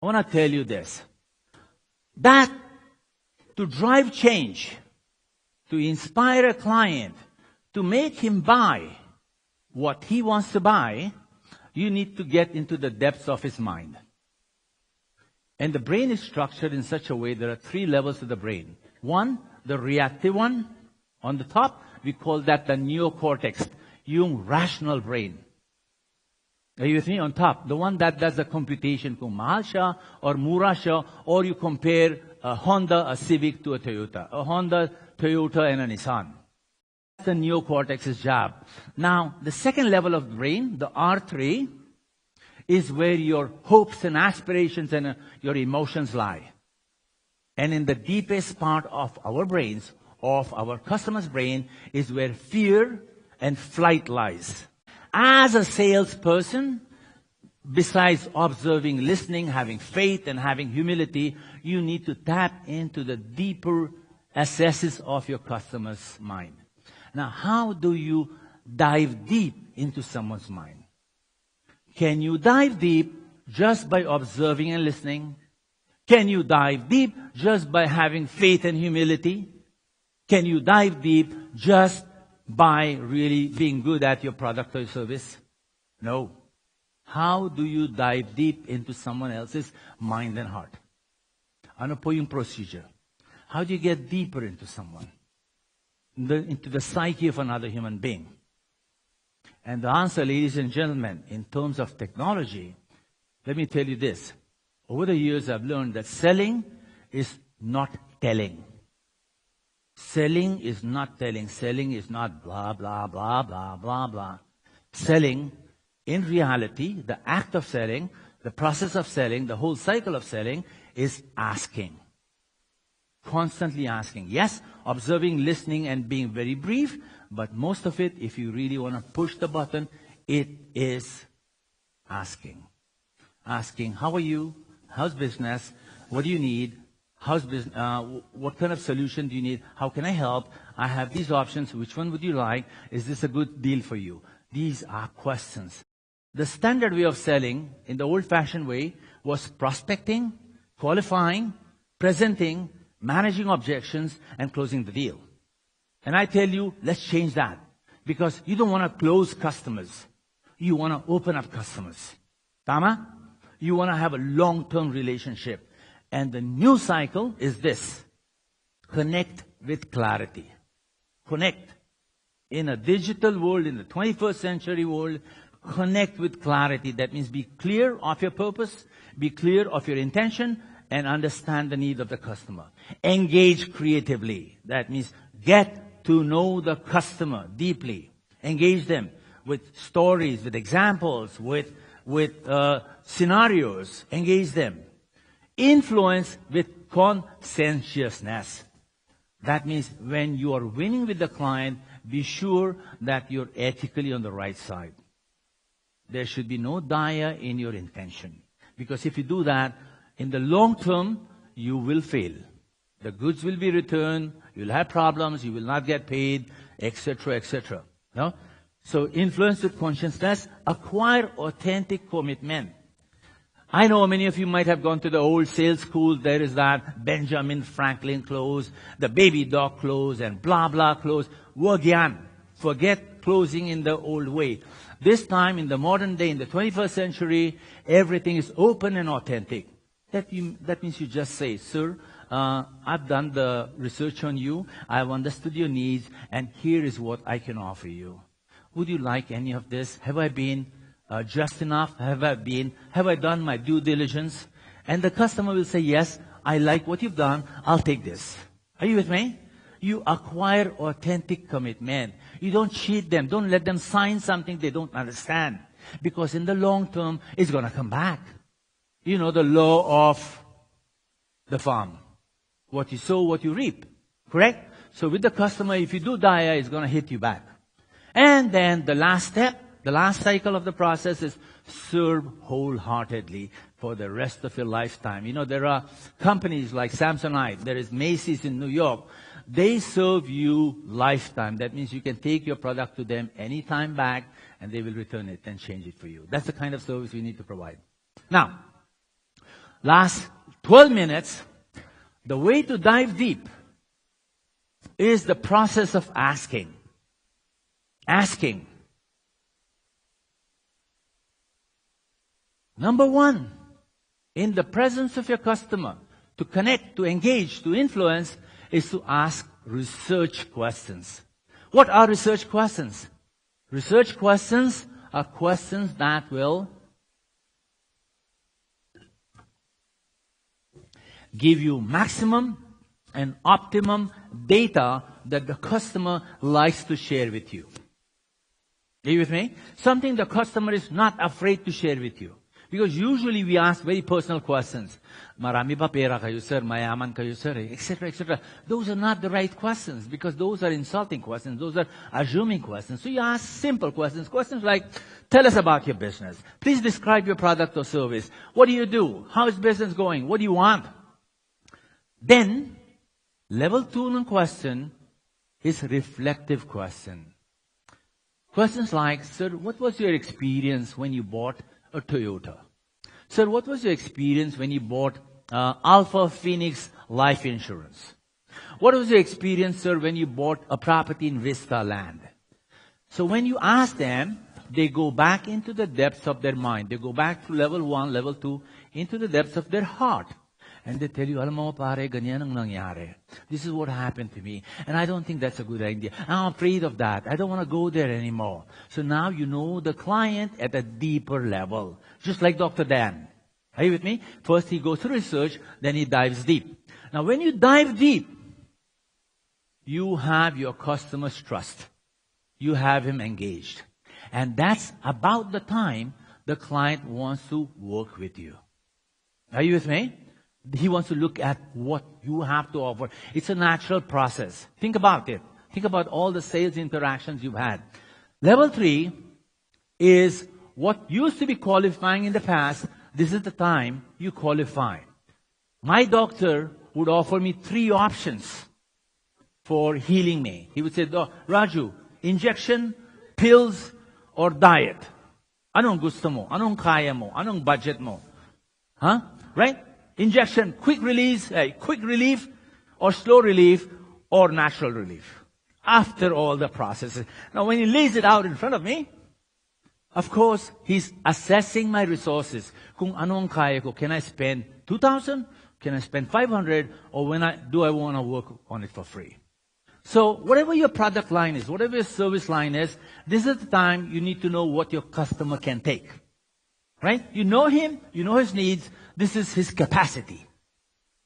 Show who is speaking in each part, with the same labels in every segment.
Speaker 1: I want to tell you this. That to drive change, to inspire a client, to make him buy what he wants to buy, you need to get into the depths of his mind. And the brain is structured in such a way, there are 3 levels to the brain. One, the reactive one, on the top, we call that the neocortex, yung rational brain. Are you with me? On top, the one that does the computation, kung mahal siya or mura siya, or you compare a Honda, a Civic to a Toyota. A Honda, Toyota, and a Nissan. That's the neocortex's job. Now, the second level of the brain, the R3, is where your hopes and aspirations and your emotions lie. And in the deepest part of our brains, of our customer's brain, is where fear and flight lies. As a salesperson, besides observing, listening, having faith, and having humility, you need to tap into the deeper assesses of your customer's mind. Now, how do you dive deep into someone's mind? Can you dive deep just by observing and listening? Can you dive deep just by having faith and humility? Can you dive deep just by really being good at your product or service? No. How do you dive deep into someone else's mind and heart? Ano po yung procedure? How do you get deeper into someone? Into the psyche of another human being? And the answer, ladies and gentlemen, in terms of technology, let me tell you this. Over the years, I've learned that selling is not telling. Selling is not telling. Selling is not blah, blah, blah, blah, blah, blah. Selling, in reality, the act of selling, the process of selling, the whole cycle of selling is asking. Constantly asking. Yes, observing, listening, and being very brief, but most of it, if you really want to push the button, it is asking. Asking, how are you? How's business? What do you need? What kind of solution do you need? How can I help? I have these options. Which one would you like? Is this a good deal for you? These are questions. The standard way of selling, in the old-fashioned way, was prospecting, qualifying, presenting, managing objections, and closing the deal. And I tell you, let's change that. Because you don't want to close customers. You want to open up customers. Tama? You want to have a long-term relationship. And the new cycle is this. Connect with clarity. Connect. In a digital world, in the 21st century world, connect with clarity. That means be clear of your purpose, be clear of your intention, and understand the need of the customer. Engage creatively. That means get to know the customer deeply. Engage them with stories, with examples, with scenarios. Engage them. Influence with conscientiousness. That means when you are winning with the client, be sure that you're ethically on the right side. There should be no dia in your intention. Because if you do that, in the long term, you will fail. The goods will be returned, you'll have problems, you will not get paid, etc., etc. No? So influence with consciousness, acquire authentic commitment. I know many of you might have gone to the old sales school. There is that Benjamin Franklin close, the baby doll close, and blah, blah close. Wagyan. Forget closing in the old way. This time, in the modern day, in the 21st century, everything is open and authentic. That means you just say, sir, I've done the research on you. I've understood your needs, and here is what I can offer you. Would you like any of this? Have I been just enough? Have I done my due diligence? And the customer will say, yes, I like what you've done. I'll take this. Are you with me? You acquire authentic commitment. You don't cheat them. Don't let them sign something they don't understand. Because in the long term, it's going to come back. You know the law of the farm. What you sow, what you reap. Correct? So with the customer, if you do dia, it's going to hit you back. And then the last step, the last cycle of the process is serve wholeheartedly for the rest of your lifetime. You know, there are companies like Samsonite. There is Macy's in New York. They serve you lifetime. That means you can take your product to them anytime back, and they will return it and change it for you. That's the kind of service we need to provide. Now, last 12 minutes, the way to dive deep is the process of asking. Asking. Number one, in the presence of your customer, to connect, to engage, to influence, is to ask research questions. What are research questions? Research questions are questions that will give you maximum and optimum data that the customer likes to share with you. Are you with me? Something the customer is not afraid to share with you. Because usually we ask very personal questions. Marami ba pera kayo, sir? Mayaman kayo, sir? Etc., etc. Those are not the right questions because those are insulting questions. Those are assuming questions. So you ask simple questions. Questions like, tell us about your business. Please describe your product or service. What do you do? How is business going? What do you want? Then, level 2 ng question is reflective question. Questions like, sir, what was your experience when you bought a Toyota? Sir, what was your experience when you bought Alpha Phoenix Life Insurance? What was your experience, sir, when you bought a property in Vista Land? So when you ask them, they go back into the depths of their mind. They go back to level 1, level 2, into the depths of their heart. And they tell you, alam mo pare, ganyan ang nangyari. This is what happened to me. And I don't think that's a good idea. I'm afraid of that. I don't want to go there anymore. So now you know the client at a deeper level. Just like Dr. Dan. Are you with me? First he goes through research, then he dives deep. Now when you dive deep, you have your customer's trust. You have him engaged. And that's about the time the client wants to work with you. Are you with me? He wants to look at what you have to offer. It's a natural process. Think about it. Think about all the sales interactions you've had. Level 3 is what used to be qualifying in the past. This is the time you qualify. My doctor would offer me 3 options for healing me. He would say, Raju, injection, pills, or diet. Anong gusto mo? Anong kaya mo? Anong budget mo? Huh? Right? Injection, quick relief, or slow relief, or natural relief. After all the processes. Now when he lays it out in front of me, of course, he's assessing my resources. Kung anong kaya ko, can I spend 2,000? Can I spend 500? Or do I want to work on it for free? So whatever your product line is, whatever your service line is, this is the time you need to know what your customer can take. Right? You know him, you know his needs, this is his capacity.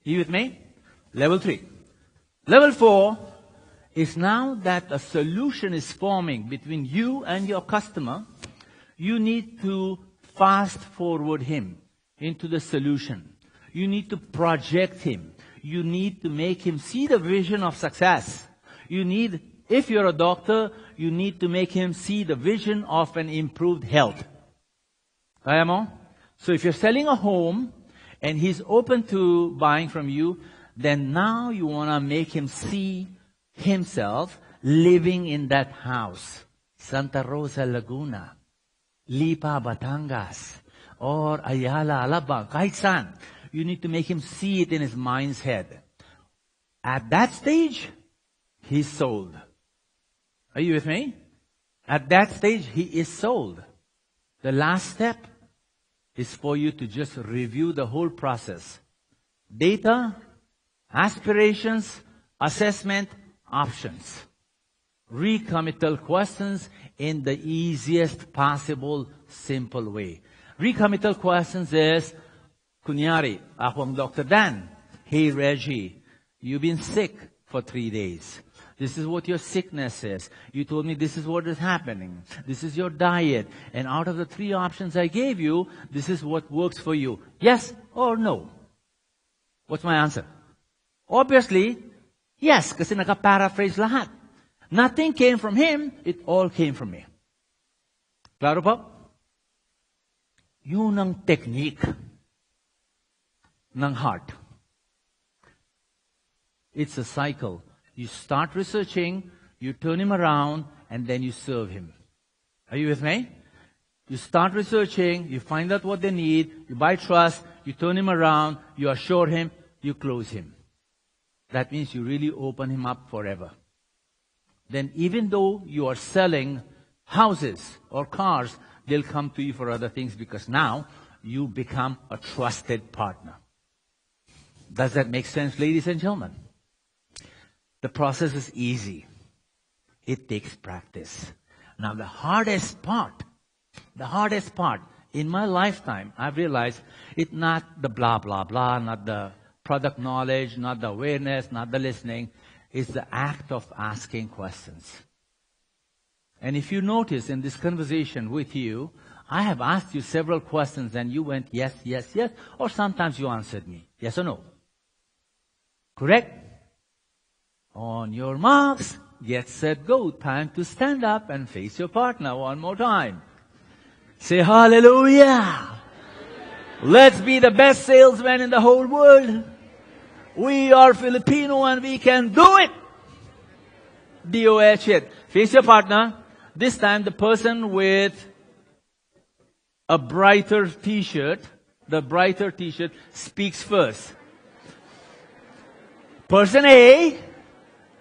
Speaker 1: You with me? Level 3. Level 4 is now that a solution is forming between you and your customer, you need to fast forward him into the solution. You need to project him. You need to make him see the vision of success. You need, if you're a doctor, you need to make him see the vision of an improved health. Kaya mo? So if you're selling a home and he's open to buying from you, then now you want to make him see himself living in that house. Santa Rosa, Laguna, Lipa, Batangas, or Ayala, Alabang, kahit saan. You need to make him see it in his mind's head. At that stage, he's sold. Are you with me? At that stage, he is sold. The last step is for you to just review the whole process. Data, aspirations, assessment, options. Recommittal questions in the easiest possible, simple way. Recommittal questions is, kunyari, ako ang Dr. Dan. Hey Reggie, you've been sick for 3 days. This is what your sickness is. You told me this is what is happening. This is your diet. And out of the 3 options I gave you, this is what works for you. Yes or no? What's my answer? Obviously, yes, kasi naka-paraphrase lahat. Nothing came from him, it all came from me. Klaro po? Yun ang technique ng HeART. It's a cycle. You start researching, you turn him around, and then you serve him. Are you with me? You start researching, you find out what they need, you buy trust, you turn him around, you assure him, you close him. That means you really open him up forever. Then even though you are selling houses or cars, they'll come to you for other things because now you become a trusted partner. Does that make sense, ladies and gentlemen? The process is easy. It takes practice. Now the hardest part in my lifetime, I've realized it's not the blah, blah, blah, not the product knowledge, not the awareness, not the listening. It's the act of asking questions. And if you notice in this conversation with you, I have asked you several questions and you went yes, yes, yes, or sometimes you answered me, yes or no. Correct? On your marks, get set, go. Time to stand up and face your partner one more time. Say hallelujah. Let's be the best salesman in the whole world. We are Filipino and we can do it. DOH it. Face your partner. This time the person with a brighter t-shirt, speaks first. Person A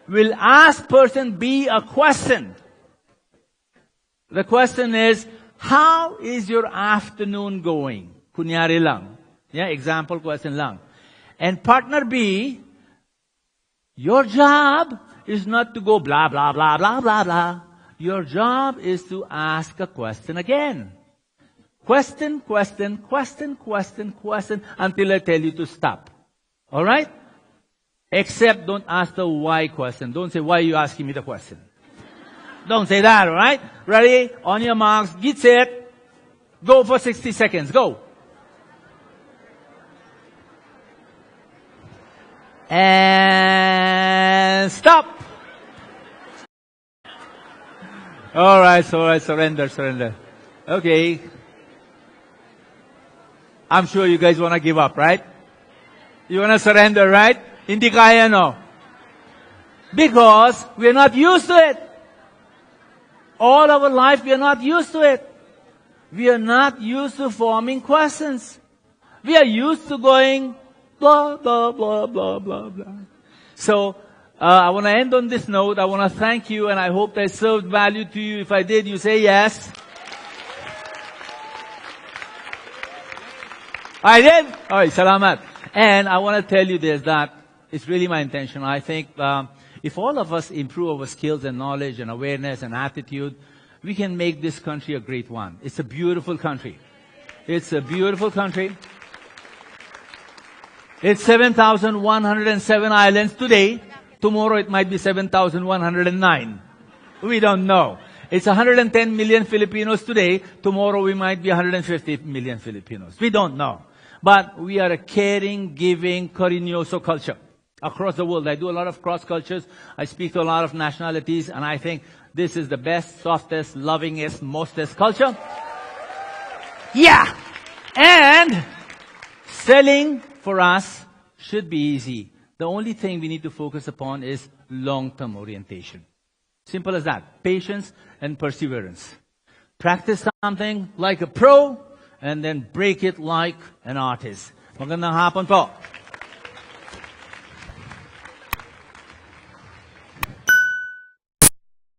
Speaker 1: will ask person B a question. The question is, how is your afternoon going? Kunyari lang. Yeah, example question lang. And partner B, your job is not to go blah, blah, blah, blah, blah, blah. Your job is to ask a question again. Question, question, question, question, question, until I tell you to stop. Alright? Except don't ask the why question. Don't say, why are you asking me the question? Don't say that, alright? Ready? On your marks, get set. Go for 60 seconds. Go. And stop. Alright, surrender. Okay. I'm sure you guys want to give up, right? You want to surrender, right? Hindi kaya, no? Because we're not used to it. All our life, we are not used to it. We are not used to forming questions. We are used to going blah, blah, blah, blah, blah, blah. So, I want to end on this note. I want to thank you, and I hope I served value to you. If I did, you say yes. I did? Alright, salamat. And I want to tell you this, that it's really my intention. I think if all of us improve our skills and knowledge and awareness and attitude, we can make this country a great one. It's a beautiful country. It's a beautiful country. It's 7,107 islands today. Tomorrow it might be 7,109. We don't know. It's 110 million Filipinos today. Tomorrow we might be 150 million Filipinos. We don't know. But we are a caring, giving, cariñoso culture across the world. I do a lot of cross cultures. I speak to a lot of nationalities, and I think this is the best, softest, lovingest, mostest culture. Yeah! And selling for us should be easy. The only thing we need to focus upon is long-term orientation. Simple as that. Patience and perseverance. Practice something like a pro, and then break it like an artist. Magandang hapon po.